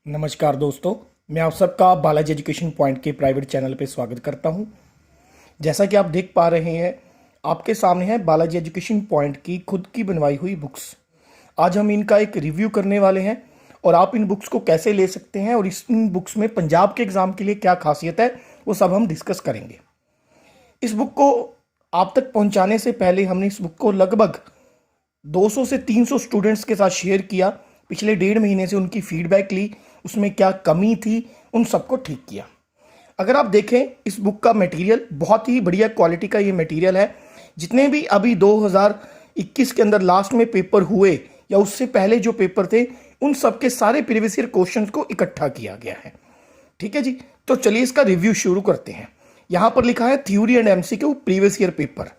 नमस्कार दोस्तों, मैं आप सबका बालाजी एजुकेशन पॉइंट के प्राइवेट चैनल पे स्वागत करता हूं। जैसा कि आप देख पा रहे हैं, आपके सामने है बालाजी एजुकेशन पॉइंट की खुद की बनवाई हुई बुक्स। आज हम इनका एक रिव्यू करने वाले हैं और आप इन बुक्स को कैसे ले सकते हैं और इन बुक्स में पंजाब के एग्ज़ाम के लिए क्या खासियत है वो सब हम डिस्कस करेंगे। इस बुक को आप तक पहुँचाने से पहले हमने इस बुक को लगभग 200 से 300 स्टूडेंट्स के साथ शेयर किया। पिछले 1.5 महीने से उनकी फीडबैक ली, उसमें क्या कमी थी उन सबको ठीक किया। अगर आप देखें, इस बुक का मटेरियल बहुत ही बढ़िया क्वालिटी का ये मटेरियल है। जितने भी अभी 2021 के अंदर लास्ट में पेपर हुए या उससे पहले जो पेपर थे, उन सब के सारे प्रीवियस ईयर क्वेश्चंस को इकट्ठा किया गया है। ठीक है जी, तो चलिए इसका रिव्यू शुरू करते हैं। यहाँ पर लिखा है theory and MCQ previous year paper.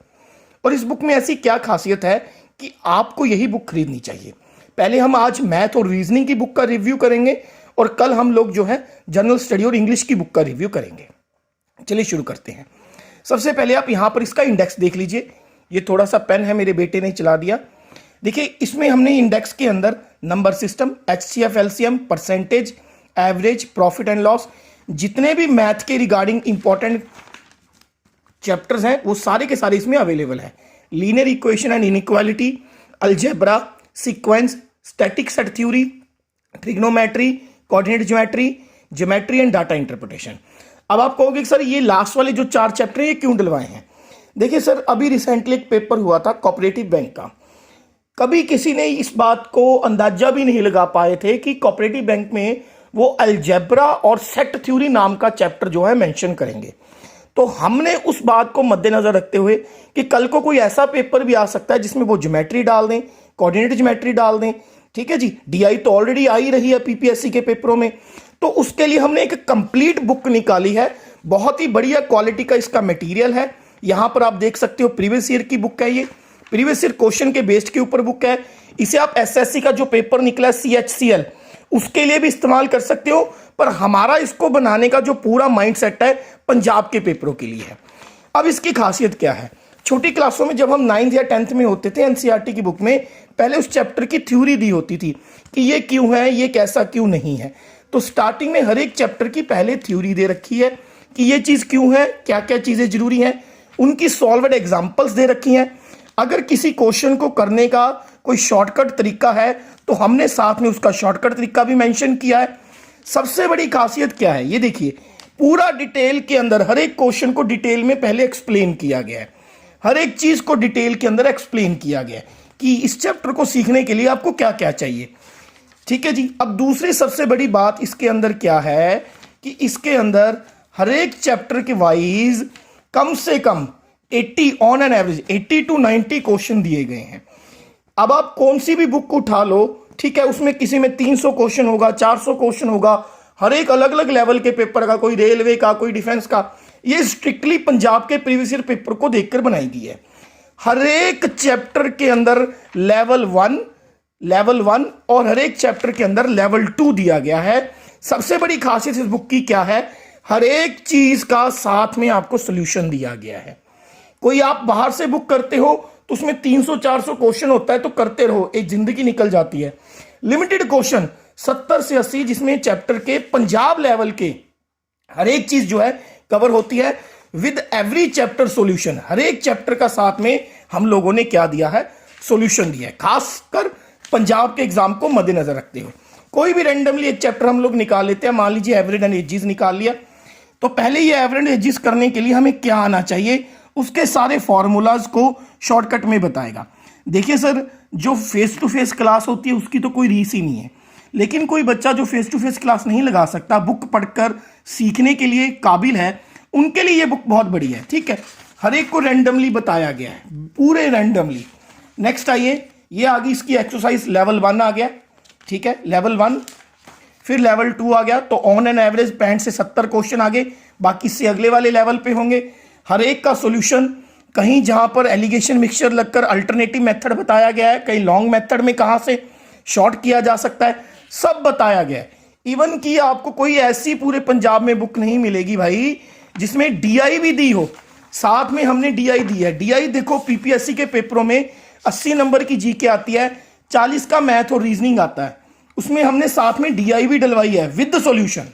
और इस बुक में ऐसी क्या खासियत है कि आपको यही बुक खरीदनी चाहिए। पहले हम आज मैथ और रीजनिंग की बुक का रिव्यू करेंगे और कल हम लोग जो है जनरल स्टडी और इंग्लिश की बुक का रिव्यू करेंगे। चलिए शुरू करते हैं। सबसे पहले आप यहाँ पर इसका इंडेक्स देख लीजिए। ये थोड़ा सा पेन है, मेरे बेटे ने चला दिया। देखिए, इसमें हमने इंडेक्स के अंदर number system, HCF, LCM, percentage, average, profit and loss, जितने भी मैथ के रिगार्डिंग इंपॉर्टेंट चैप्टर्स हैं वो सारे के सारे इसमें अवेलेबल है। Linear equation and inequality, algebra, sequence, static set theory, trigonometry, coordinate geometry, geometry and data interpretation. अब आप कहोगे कि सर ये लास्ट वाले जो 4 चैप्टर हैं ये क्यों डलवाए हैं? देखिए सर, अभी रिसेंटली एक पेपर हुआ था कोऑपरेटिव बैंक का। कभी किसी ने इस बात को अंदाजा भी नहीं लगा पाए थे कि कोऑपरेटिव बैंक में वो अलजेब्रा और सेट थ्योरी नाम का चैप्टर जो है मेंशन करेंगे। तो हमने उस बात को मद्देनजर रखते हुए कि कल को कोई ऐसा पेपर भी आ सकता है जिसमें वो ज्योमेट्री डाल दें, कोऑर्डिनेट ज्योमेट्री डाल दें। ठीक है जी, डीआई तो ऑलरेडी आ ही रही है पीपीएससी के पेपरों में, तो उसके लिए हमने एक कंप्लीट बुक निकाली है। बहुत ही बढ़िया क्वालिटी का इसका मटेरियल है। यहां पर आप देख सकते हो प्रीवियस ईयर की बुक है, ये प्रीवियस ईयर क्वेश्चन के बेस्ड के ऊपर बुक है। इसे आप एसएससी का जो पेपर निकला है सीएचसीएल, उसके लिए भी इस्तेमाल कर सकते हो, पर हमारा इसको बनाने का जो पूरा माइंड सेट है पंजाब के पेपरों के लिए है। अब इसकी खासियत क्या है? छोटी क्लासों में जब हम 9th या 10th में होते थे, एनसीईआरटी की बुक में पहले उस चैप्टर की थ्योरी दी होती थी कि ये क्यों है, ये कैसा क्यों नहीं है। तो स्टार्टिंग में हर एक चैप्टर की पहले थ्योरी दे रखी है कि ये चीज़ क्यों है, क्या क्या चीज़ें जरूरी हैं, उनकी सॉल्वड एग्जाम्पल्स दे रखी हैं। अगर किसी क्वेश्चन को करने का कोई शॉर्टकट तरीका है तो हमने साथ में उसका शॉर्टकट तरीका भी मेंशन किया है। सबसे बड़ी खासियत क्या है, ये देखिए, पूरा डिटेल के अंदर हर एक क्वेश्चन को डिटेल में पहले एक्सप्लेन किया गया है। हर एक चीज को डिटेल के अंदर एक्सप्लेन किया गया है कि इस चैप्टर को सीखने के लिए आपको क्या क्या चाहिए। ठीक है जी। अब दूसरी सबसे बड़ी बात इसके अंदर क्या है कि इसके अंदर हर एक चैप्टर के वाइज कम से कम 80 on an average 80 to 90 question दिए गए हैं। अब आप कौन सी भी बुक उठा लो, ठीक है, उसमें किसी में 300 क्वेश्चन होगा, 400 क्वेश्चन होगा, हर एक अलग अलग लेवल के पेपर का, कोई रेलवे का, कोई डिफेंस का। ये स्ट्रिक्टली पंजाब के प्रीवियस ईयर पेपर को देखकर बनाई गई है। हर एक चैप्टर के अंदर लेवल 1 और हर एक चैप्टर के अंदर लेवल 2 दिया गया है। सबसे बड़ी खासियत इस बुक की क्या है? हर एक चीज का साथ में आपको सोल्यूशन दिया गया है। कोई आप बाहर से बुक करते हो तो उसमें 300-400 क्वेश्चन होता है, तो करते रहो, एक जिंदगी निकल जाती है। लिमिटेड क्वेश्चन 70 से 80, जिसमें चैप्टर के पंजाब लेवल के हर एक चीज जो है कवर होती है विद एवरी चैप्टर सॉल्यूशन। हर एक चैप्टर का साथ में हम लोगों ने क्या दिया है? सॉल्यूशन दिया है, खासकर पंजाब के एग्जाम को मद्देनजर रखते हुए। कोई भी रैंडमली एक चैप्टर हम लोग निकाल लेते हैं, मान लीजिए एवरेज एंड एजेस निकाल लिया, तो पहले ये एवरेज एजेस करने के लिए हमें क्या आना चाहिए, उसके सारे फॉर्मूलाज को शॉर्टकट में बताएगा। देखिए सर, जो फेस टू फेस क्लास होती है उसकी तो कोई रीस ही नहीं है, लेकिन कोई बच्चा जो फेस टू फेस क्लास नहीं लगा सकता, बुक पढ़कर सीखने के लिए काबिल है, उनके लिए ये बुक बहुत बढ़िया है। ठीक है, हर एक को रैंडमली बताया गया है, पूरे रैंडमली। नेक्स्ट आइए, ये आ गई इसकी एक्सरसाइज लेवल 1 आ गया। ठीक है, लेवल 1, फिर लेवल 2 आ गया, तो ऑन एन एवरेज 65 से 70 क्वेश्चन आगे, बाकी से अगले वाले लेवल पे होंगे। हर एक का सॉल्यूशन, कहीं जहां पर एलिगेशन मिक्सचर लगकर अल्टरनेटिव मेथड बताया गया है, कहीं लॉन्ग मेथड में कहां से शॉर्ट किया जा सकता है, सब बताया गया है। इवन कि आपको कोई ऐसी पूरे पंजाब में बुक नहीं मिलेगी भाई जिसमें डीआई भी दी हो। साथ में हमने डीआई दी है। डीआई देखो, पीपीएससी के पेपरों में 80 नंबर की जीके आती है, 40 का मैथ और रीजनिंग आता है। उसमें हमने साथ में DI भी डलवाई है विद सॉल्यूशन।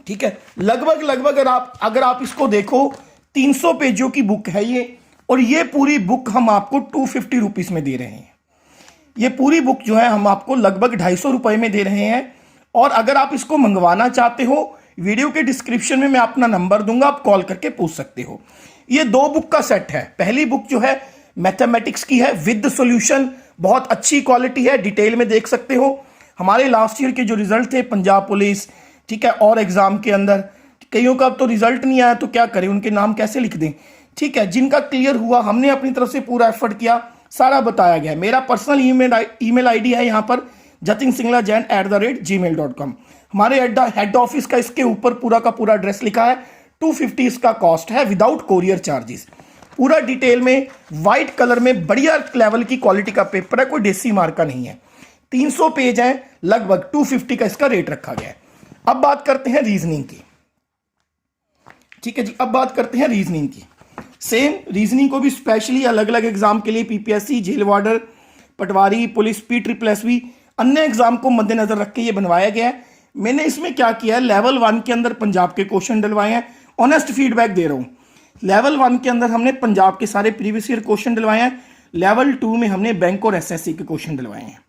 ठीक है, लगभग लगभग अगर आप इसको देखो 300 पेजों की बुक है ये, और ये पूरी बुक हम आपको 250 रुपीज में दे रहे हैं। ये पूरी बुक जो है हम आपको लगभग 250 रुपए में दे रहे हैं। और अगर आप इसको मंगवाना चाहते हो, वीडियो के डिस्क्रिप्शन में मैं अपना नंबर दूंगा, आप कॉल करके पूछ सकते हो। ये 2 बुक का सेट है। पहली बुक जो है मैथमेटिक्स की है विद सॉल्यूशन, बहुत अच्छी क्वालिटी है, डिटेल में देख सकते हो। हमारे लास्ट ईयर के जो रिजल्ट थे पंजाब पुलिस, ठीक है, और एग्जाम के अंदर कईयों का अब तो रिजल्ट नहीं आया तो क्या करें, उनके नाम कैसे लिख दें। ठीक है, जिनका क्लियर हुआ हमने अपनी तरफ से पूरा एफर्ट किया, सारा बताया गया है। मेरा पर्सनल ईमेल आईडी है यहाँ पर jatinsinghalajain@gmail.com। हमारे हेड ऑफिस का इसके ऊपर पूरा का पूरा एड्रेस लिखा है। 250 इसका कॉस्ट है विदाउट कोरियर चार्जेस। पूरा डिटेल में व्हाइट कलर में बढ़िया लेवल की क्वालिटी का पेपर है, कोई देसी मार्का नहीं है। 300 पेज है, लगभग 250 का इसका रेट रखा गया है। अब बात करते हैं रीजनिंग की। ठीक है जी, अब बात करते हैं रीजनिंग की। सेम रीजनिंग को भी स्पेशली अलग अलग एग्जाम के लिए PPSC, जेल वार्डर, पटवारी, पुलिस, PSSSB, अन्य एग्जाम को मद्देनजर रख के ये बनवाया गया है। मैंने इसमें क्या किया है, लेवल 1 के अंदर पंजाब के क्वेश्चन डलवाए हैं। ऑनेस्ट फीडबैक दे रहा हूं, लेवल 1 के अंदर हमने पंजाब के सारे प्रीवियस ईयर क्वेश्चन डलवाए हैं। लेवल 2 में हमने बैंक और SSC के क्वेश्चन डलवाए हैं,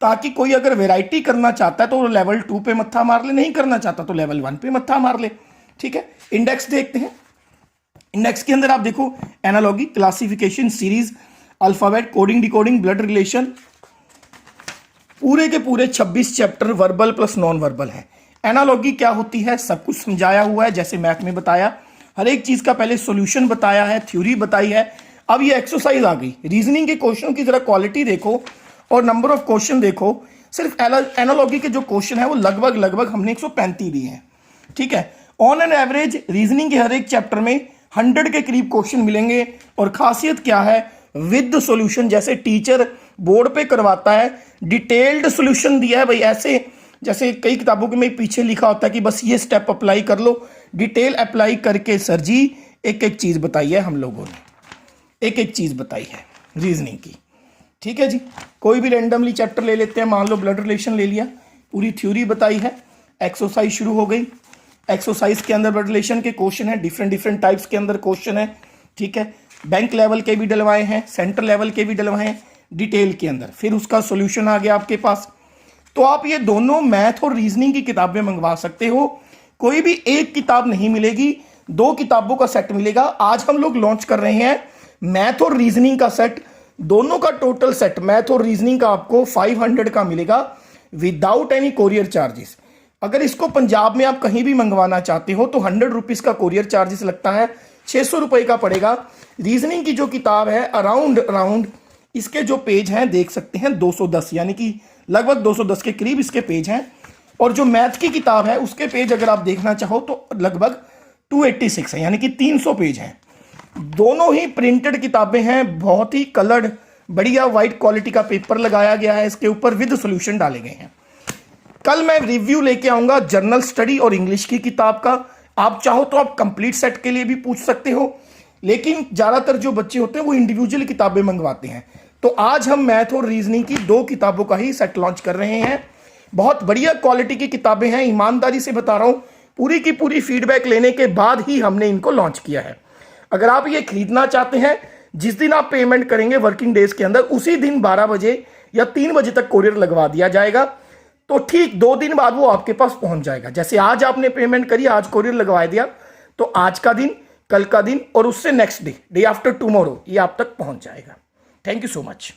ताकि कोई अगर वैरायटी करना चाहता है तो लेवल 2 पे मत्था मार ले, नहीं करना चाहता तो लेवल 1 पे मत्था मार ले। ठीक है, इंडेक्स देखते हैं। इंडेक्स के अंदर आप देखो analogy, classification, series, alphabet, coding, decoding, blood relation, पूरे के पूरे 26 chapter verbal plus non verbal है। एनालॉगी क्या होती है सब कुछ समझाया हुआ है, जैसे मैथ में बताया। हर एक चीज का पहले सॉल्यूशन बताया है, थ्योरी बताई है। अब ये एक्सरसाइज आ गई। रीजनिंग के क्वेश्चन की जरा क्वालिटी देखो और नंबर ऑफ क्वेश्चन देखो। सिर्फ एनालॉगी के जो क्वेश्चन है वो लगभग हमने 135 दिए हैं। ठीक है, ऑन एन एवरेज रीजनिंग के हर एक चैप्टर में 100 के करीब क्वेश्चन मिलेंगे। और खासियत क्या है, विद सॉल्यूशन, जैसे टीचर बोर्ड पे करवाता है, डिटेल्ड सॉल्यूशन दिया है भाई। ऐसे जैसे कई किताबों के में पीछे लिखा होता है कि बस ये स्टेप अप्लाई कर लो, डिटेल अप्लाई करके सर जी एक एक चीज बताई है। हम लोगों ने एक एक चीज बताई है रीजनिंग की। ठीक है जी, कोई भी रैंडमली चैप्टर ले लेते हैं, मान लो ब्लड रिलेशन ले लिया, पूरी थ्योरी बताई है। एक्सरसाइज शुरू हो गई। एक्सरसाइज के अंदर ब्लड रिलेशन के क्वेश्चन है, डिफरेंट टाइप्स के अंदर क्वेश्चन है। ठीक है, बैंक लेवल के भी डलवाए हैं, सेंटर लेवल के भी डलवाए हैं डिटेल के अंदर। फिर उसका सॉल्यूशन आ गया आपके पास। तो आप ये दोनों मैथ और रीजनिंग की किताबें मंगवा सकते हो। कोई भी एक किताब नहीं मिलेगी, 2 किताबों का सेट मिलेगा। आज हम लोग लॉन्च कर रहे हैं मैथ और रीजनिंग का सेट। दोनों का टोटल सेट मैथ और रीजनिंग का आपको 500 का मिलेगा विदाउट एनी कोरियर चार्जेस। अगर इसको पंजाब में आप कहीं भी मंगवाना चाहते हो तो 100 रुपीज का कोरियर चार्जेस लगता है, 600 रुपए का पड़ेगा। रीजनिंग की जो किताब है अराउंड इसके जो पेज हैं देख सकते हैं 210, यानी कि लगभग 210 के करीब इसके पेज हैं। और जो मैथ की किताब है उसके पेज अगर आप देखना चाहो तो लगभग 286 है, यानी कि 300 पेज हैं। दोनों ही प्रिंटेड किताबें हैं, बहुत ही कलर्ड बढ़िया व्हाइट क्वालिटी का पेपर लगाया गया है इसके ऊपर, विद सॉल्यूशन डाले गए हैं। कल मैं रिव्यू लेके आऊंगा जनरल स्टडी और इंग्लिश की किताब का। आप चाहो तो आप कंप्लीट सेट के लिए भी पूछ सकते हो, लेकिन ज्यादातर जो बच्चे होते हैं वो इंडिविजुअल किताबें मंगवाते हैं। तो आज हम मैथ और रीजनिंग की 2 किताबों का ही सेट लॉन्च कर रहे हैं। बहुत बढ़िया क्वालिटी की किताबें हैं, ईमानदारी से बता रहा हूं, पूरी की पूरी फीडबैक लेने के बाद ही हमने इनको लॉन्च किया है। अगर आप ये खरीदना चाहते हैं, जिस दिन आप पेमेंट करेंगे वर्किंग डेज के अंदर, उसी दिन 12 बजे या 3 बजे तक कोरियर लगवा दिया जाएगा। तो ठीक 2 दिन बाद वो आपके पास पहुंच जाएगा। जैसे आज आपने पेमेंट करी, आज कोरियर लगवा दिया, तो आज का दिन, कल का दिन और उससे नेक्स्ट डे आफ्टर टुमारो ये आप तक पहुंच जाएगा। Thank you so much.